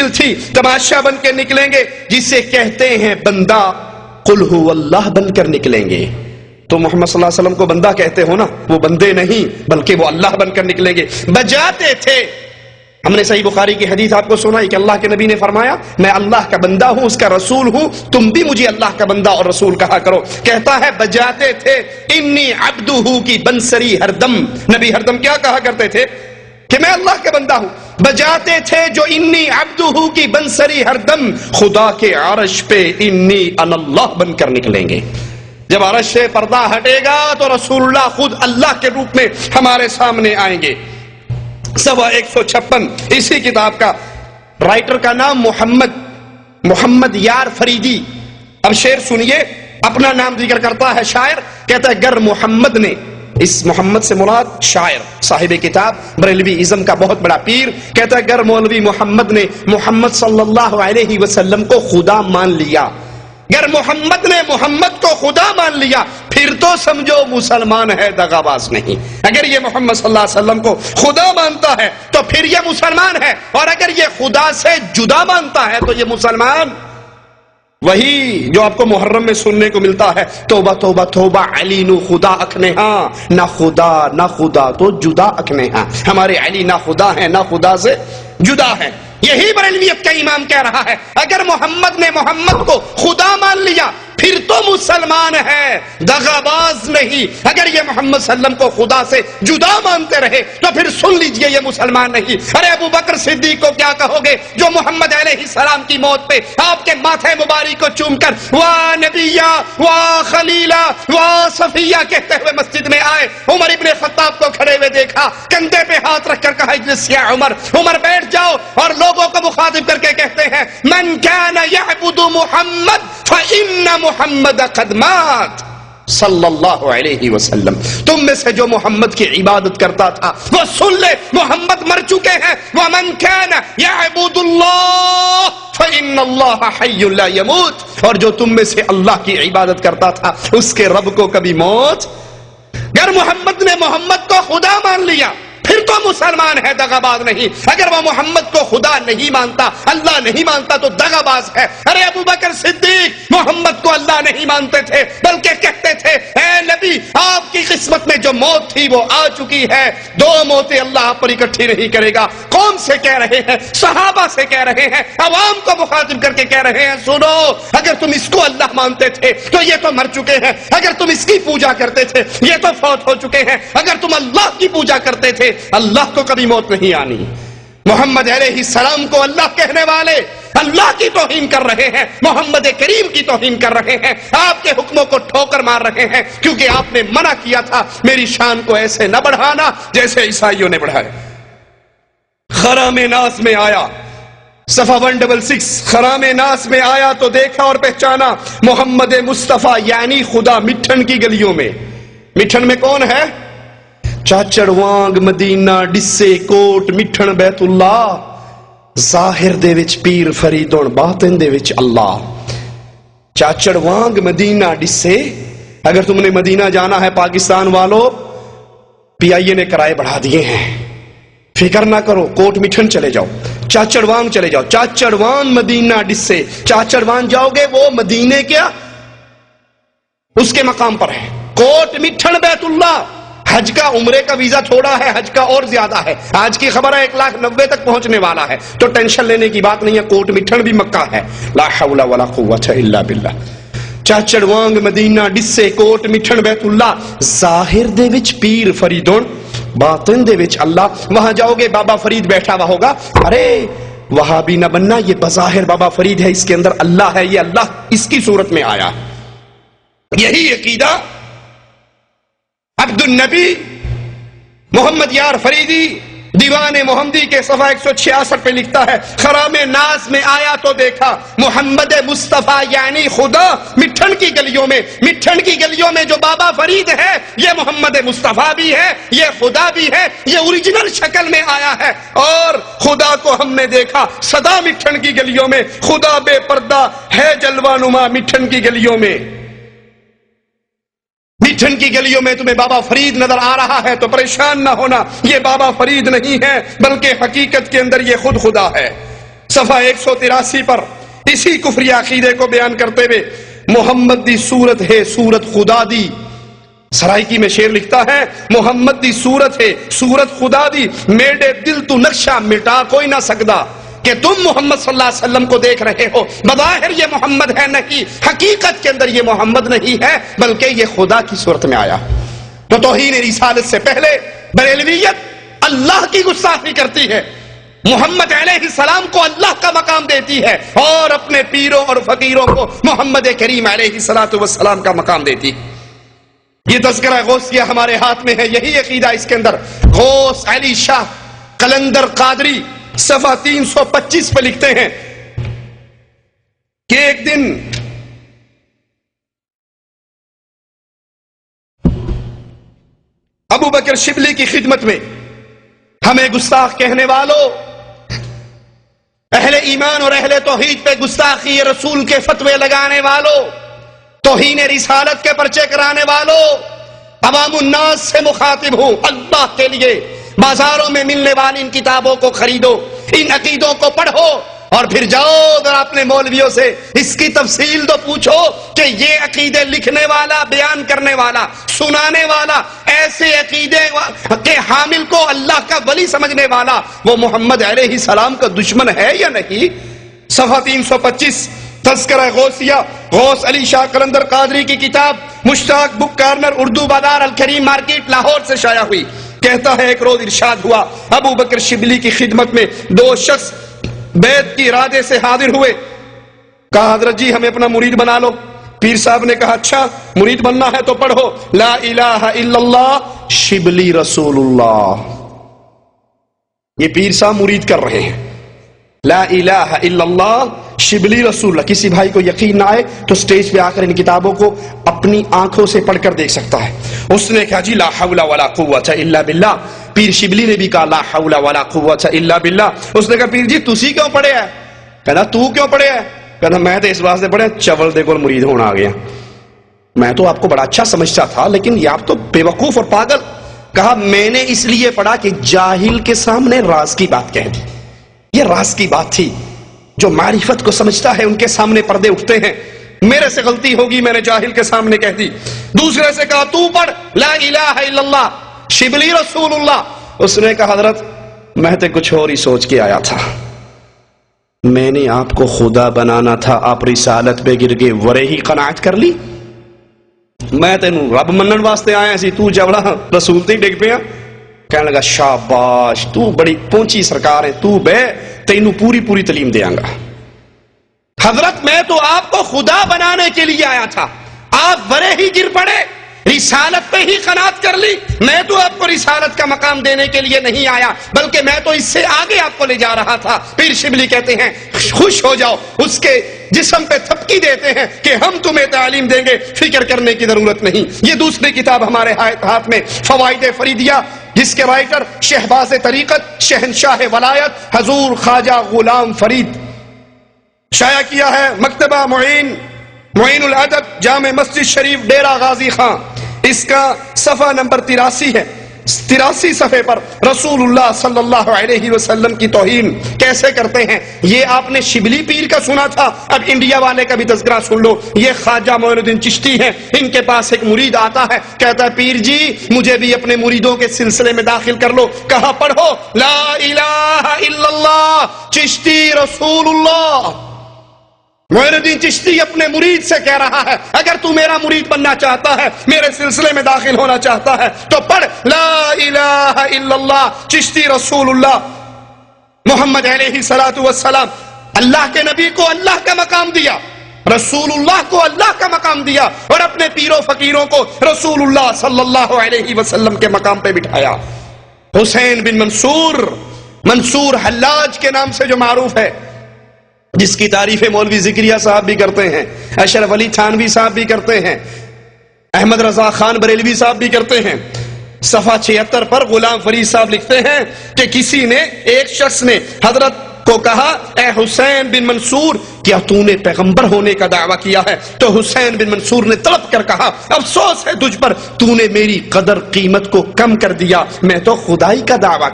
مشکل تھی، تماشا بن کے نکلیں گے، جسے کہتے ہیں بندہ، قل هو اللہ بن کر نکلیں گے۔ تو محمد صلی اللہ علیہ وسلم کو بندہ کہتے ہو نا، وہ بندے نہیں بلکہ وہ اللہ بن کر نکلیں گے۔ بجاتے تھے، ہم نے صحیح بخاری کی حدیث آپ کو سنائی کہ اللہ کے نبی نے فرمایا میں اللہ کا بندہ ہوں، اس کا رسول ہوں، تم بھی مجھے اللہ کا بندہ اور رسول کہا کرو۔ کہتا ہے بجاتے تھے انی عبدہ کی بنسری ہر دم، نبی ہر دم کیا کہا کرتے تھے کہ میں اللہ کا بندہ ہوں۔ بجاتے تھے جو انی عبدہ کی بنسری ہر دم، خدا کے عرش پہ انی انا اللہ بن کر نکلیں گے۔ جب عرش سے پردہ ہٹے گا تو رسول اللہ خود اللہ کے روپ میں ہمارے سامنے آئیں گے۔ 156 اسی کتاب کا، رائٹر کا نام محمد یار فریدی۔ اب شعر سنیے، اپنا نام ذکر کرتا ہے شاعر، کہتا ہے گر محمد نے، اس محمد سے مراد شاعر صاحب کتاب بریلوی ازم کا بہت بڑا پیر، کہتا ہے گر مولوی محمد نے محمد صلی اللہ علیہ وسلم کو خدا مان لیا، گر محمد نے محمد کو خدا مان لیا، پھر تو سمجھو مسلمان ہے دغاباز نہیں۔ اگر یہ محمد صلی اللہ علیہ وسلم کو خدا مانتا ہے تو پھر یہ مسلمان ہے، اور اگر یہ خدا سے جدا مانتا ہے تو یہ مسلمان وہی جو آپ کو محرم میں سننے کو ملتا ہے، توبہ توبہ توبہ علی نو خدا اکھنے ہاں، نہ خدا تو جدا اکھنے ہاں، ہمارے علی نہ خدا ہے نہ خدا سے جدا ہے۔ یہی بریلویت کا امام کہہ رہا ہے اگر محمد نے محمد کو خدا مان لیا پھر تو مسلمان ہے دغاباز نہیں، اگر یہ محمد صلی اللہ علیہ وسلم کو خدا سے جدا مانتے رہے تو پھر سن لیجئے یہ مسلمان نہیں۔ ارے ابو بکر صدیق کو کیا کہو گے جو محمد علیہ السلام کی موت پہ آپ کے ماتھے مبارک کو چوم کر واہ نبیہ واہ خلیلہ واہ صفیہ کہتے ہوئے مسجد میں آئے، عمر ابن خطاب کو کھڑے ہوئے دیکھا، کندھے پہ ہاتھ رکھ کر کہا اجلس یا عمر، عمر بیٹھ جاؤ، اور لوگوں کو مخاطب کر کے کہتے ہیں من کان یعبد محمد فإن محمد قد مات صلی اللہ علیہ وسلم، تم میں سے جو محمد کی عبادت کرتا تھا وہ سن لے محمد مر چکے ہیں۔ ومن کان یعبد اللہ فإن اللہ حی لا یموت، اور جو تم میں سے اللہ کی عبادت کرتا تھا اس کے رب کو کبھی موت۔ اگر محمد نے محمد کو خدا مان لیا پھر تو مسلمان ہے دغاباز نہیں، اگر وہ محمد کو خدا نہیں مانتا اللہ نہیں مانتا تو دغاباز ہے۔ ارے ابو بکر صدیق محمد کو اللہ نہیں مانتے تھے بلکہ کہتے تھے اے نبی آپ کی قسمت میں جو موت تھی وہ آ چکی ہے، دو موتیں اللہ آپ پر اکٹھی نہیں کرے گا۔ قوم سے کہہ رہے ہیں، صحابہ سے کہہ رہے ہیں، عوام کو مخاطب کر کے کہہ رہے ہیں سنو اگر تم اس کو اللہ مانتے تھے تو یہ تو مر چکے ہیں، اگر تم اس کی پوجا کرتے تھے یہ تو فوت ہو چکے ہیں، اگر تم اللہ کی پوجا کرتے تھے اللہ کو کبھی موت نہیں آنی۔ محمد علیہ السلام کو اللہ کہنے والے اللہ کی توہین کر رہے ہیں، محمد کریم کی توہین کر رہے ہیں، آپ کے حکموں کو ٹھوکر مار رہے ہیں، کیونکہ آپ نے منع کیا تھا میری شان کو ایسے نہ بڑھانا جیسے عیسائیوں نے بڑھائے۔ خرام ناس میں آیا، صفحہ 166، خرام ناس میں آیا تو دیکھا اور پہچانا محمد مصطفیٰ یعنی خدا مٹھن کی گلیوں میں۔ مٹھن میں کون ہے؟ چاچڑ وانگ مدینہ ڈسے کوٹ مٹھن بیت اللہ، ظاہر دے وچ پیر فریدون باطن دے وچ اللہ۔ چاچڑ وانگ مدینہ ڈسے، اگر تم نے مدینہ جانا ہے پاکستان والو، پی آئی اے نے کرائے بڑھا دیے ہیں، فکر نہ کرو، کوٹ مٹھن چلے جاؤ، چاچڑ وانگ چلے جاؤ، چاچڑ وانگ مدینہ ڈسے، چاچڑ وانگ جاؤ گے وہ مدینے کیا اس کے مقام پر ہے، کوٹ مٹھن بیت اللہ۔ حج کا عمرے کا ویزا تھوڑا ہے، حج کا اور زیادہ ہے، آج کی خبر ہے 1,90,000 تک پہنچنے والا ہے، تو ٹینشن لینے کی بات نہیں ہے، کوٹ مٹھن بھی مکہ ہے، لا حول ولا قوت الا باللہ۔ چاچڑ وانگ مدینہ ڈسے کوٹ مٹھن بیت اللہ، ظاہر دے وچ پیر فریدون باطن دے وچ اللہ۔ وہاں جاؤ گے بابا فرید بیٹھا ہوا ہوگا، ارے وہاں بھی نہ بننا، یہ بظاہر بابا فرید ہے، اس کے اندر اللہ ہے، یہ اللہ اس کی صورت میں آیا۔ یہی عقیدہ عبد النبی محمد یار فریدی دیوان محمدی کے صفحہ 166 پہ لکھتا ہے خرام ناز میں آیا تو دیکھا محمد مصطفیٰ یعنی خدا مٹھن کی گلیوں میں، مٹھن کی گلیوں میں جو بابا فرید ہے یہ محمد مصطفیٰ بھی ہے، یہ خدا بھی ہے، یہ اوریجنل شکل میں آیا ہے۔ اور خدا کو ہم نے دیکھا سدا مٹھن کی گلیوں میں، خدا بے پردہ ہے جلوہ نما مٹھن کی گلیوں میں۔ مٹھن کی گلیوں میں تمہیں بابا فرید نظر آ رہا ہے تو پریشان نہ ہونا، یہ بابا فرید نہیں ہے بلکہ حقیقت کے اندر یہ خود خدا ہے۔ صفحہ 183 پر اسی کفری عقیدے کو بیان کرتے ہوئے محمد دی صورت ہے صورت خدا دی، سرائکی میں شعر لکھتا ہے محمد دی صورت ہے صورت خدا دی، میرے دل تو نقشہ مٹا کوئی نہ سکدا کہ تم محمد صلی اللہ علیہ وسلم کو دیکھ رہے ہو، بظاہر یہ محمد ہے نہیں، حقیقت کے اندر یہ محمد نہیں ہے بلکہ یہ خدا کی صورت میں آیا۔ تو توہین رسالت سے پہلے بریلویت اللہ کی گستاخی کرتی ہے، محمد علیہ السلام کو اللہ کا مقام دیتی ہے اور اپنے پیروں اور فقیروں کو محمد کریم علیہ السلام کا مقام دیتی ہے۔ یہ تذکرہ غوثیہ ہمارے ہاتھ میں ہے، یہی عقیدہ اس کے اندر۔ غوث علی شاہ قلندر قادری صفحہ 325 پہ لکھتے ہیں کہ ایک دن ابو بکر شبلی کی خدمت میں ہمیں گستاخ کہنے والوں، اہل ایمان اور اہل توحید پہ گستاخی رسول کے فتوے لگانے والوں، توہین رسالت کے پرچے کرانے والوں، عوام الناس سے مخاطب ہوں، اللہ کے لیے بازاروں میں ملنے والی ان کتابوں کو خریدو، ان عقیدوں کو پڑھو اور پھر جاؤ ذرا اپنے مولویوں سے اس کی تفصیل تو پوچھو کہ یہ عقیدے لکھنے والا، بیان کرنے والا، سنانے والا، ایسے عقیدے کے حامل کو اللہ کا ولی سمجھنے والا وہ محمد علیہ السلام کا دشمن ہے یا نہیں؟ صفحہ 325 تذکرہ غوثیہ، غوث علی شاہ قلندر قادری کی کتاب، مشتاق بک کارنر، اردو بازار، الکریم مارکیٹ، لاہور سے شائع ہوئی۔ کہتا ہے ایک روز ارشاد ہوا ابو بکر شبلی کی خدمت میں دو شخص بیعت کی ارادے سے حاضر ہوئے، کہا حضرت جی ہمیں اپنا مرید بنا لو۔ پیر صاحب نے کہا اچھا مرید بننا ہے تو پڑھو لا الہ الا اللہ شبلی رسول اللہ۔ یہ پیر صاحب مرید کر رہے ہیں لا الہ الا اللہ شبلی رسول اللہ۔ کسی بھائی کو یقین نہ آئے تو سٹیج پہ آ کر ان کتابوں کو اپنی آنکھوں سے پڑھ کر دیکھ سکتا ہے۔ اس نے کہا جی لا حول ولا قوت الا باللہ۔ پیر شبلی نے بھی کہا لا حول ولا قوت الا باللہ۔ اس نے کہا پیر جی تسی کیوں پڑھے ہے؟ کہنا تو کیوں پڑھے ہے؟ کہنا میں تو اس واسطے پڑھے چول دے کول مرید ہونا آ گیا، میں تو آپ کو بڑا اچھا سمجھتا تھا لیکن یہ آپ تو بے وقوف اور پاگل۔ کہا میں نے اس لیے پڑھا کہ جاہل کے سامنے راز کی بات کہہ دی، یہ راز کی بات تھی، جو معرفت کو سمجھتا ہے ان کے سامنے پردے اٹھتے ہیں، میرے سے غلطی ہوگی میں نے جاہل کے سامنے کہہ دی۔ دوسرے سے کہا تو پڑھ لا الہ الا اللہ شبلی رسول اللہ۔ اس نے کہا حضرت میں تو کچھ اور ہی سوچ کے آیا تھا، میں نے آپ کو خدا بنانا تھا، آپ رسالت پہ گر گئے، ورے ہی قناعت کر لی، میں تینوں رب منن واسطے آیا سی، تو جوڑا رسول تے ڈگ پیا۔ کہنے لگا شاباش تو بڑی پہنچی سرکار ہے، تو بے تینوں پوری تعلیم دیاں گا۔ حضرت میں تو آپ کو خدا بنانے کے لیے آیا تھا، آپ ورے ہی گر پڑے، رسالت پہ ہی قناعت کر لی۔ میں تو آپ کو رسالت کا مقام دینے کے لیے نہیں آیا بلکہ میں تو اس سے آگے آپ کو لے جا رہا تھا۔ پیر شبلی کہتے ہیں خوش ہو جاؤ، اس کے جسم پہ تھپکی دیتے ہیں کہ ہم تمہیں تعلیم دیں گے، فکر کرنے کی ضرورت نہیں۔ یہ دوسری کتاب ہمارے ہاتھ میں فوائد فریدیہ، جس کے رائٹر شہباز طریقت شہنشاہ ولایت حضور خواجہ غلام فرید، شائع کیا ہے مکتبہ معین الادب جامع مسجد شریف ڈیرہ غازی خان۔ اس کا صفحہ نمبر 83 ہے۔ 83 صفحے پر رسول اللہ صلی اللہ علیہ وسلم کی توہین کیسے کرتے ہیں یہ آپ نے شبلی پیر کا سنا تھا، اب انڈیا والے کا بھی تذکرہ سن لو۔ یہ خواجہ معین الدین چشتی ہیں، ان کے پاس ایک مرید آتا ہے، کہتا ہے پیر جی مجھے بھی اپنے مریدوں کے سلسلے میں داخل کر لو۔ کہا پڑھو لا الہ الا اللہ چشتی رسول اللہ۔ معین الدین چشتی اپنے مرید سے کہہ رہا ہے اگر تو میرا مرید بننا چاہتا ہے، میرے سلسلے میں داخل ہونا چاہتا ہے تو پڑھ لا الہ الا اللہ چشتی رسول اللہ۔ محمد علیہ السلام اللہ کے نبی کو اللہ کا مقام دیا، رسول اللہ کو اللہ کا مقام دیا اور اپنے پیروں فقیروں کو رسول اللہ صلی اللہ علیہ وسلم کے مقام پہ بٹھایا۔ حسین بن منصور حلاج کے نام سے جو معروف ہے، جس کی تعریف مولوی ذکریہ صاحب بھی کرتے ہیں، اشرف علی تھانوی صاحب بھی کرتے ہیں، احمد رضا خان بریلوی صاحب بھی کرتے ہیں۔ صفحہ 76 پر غلام فرید صاحب لکھتے ہیں کہ کسی نے، ایک شخص نے حضرت کو کہا اے حسین بن منصور کیا تو نے پیغمبر ہونے کا دعویٰ کیا ہے؟ تو حسین بن منصور نے تڑپ کر کہا افسوس ہے تجھ پر، تو نے میری قدر قیمت کو کم کر دیا، میں تو خدائی کا دعویٰ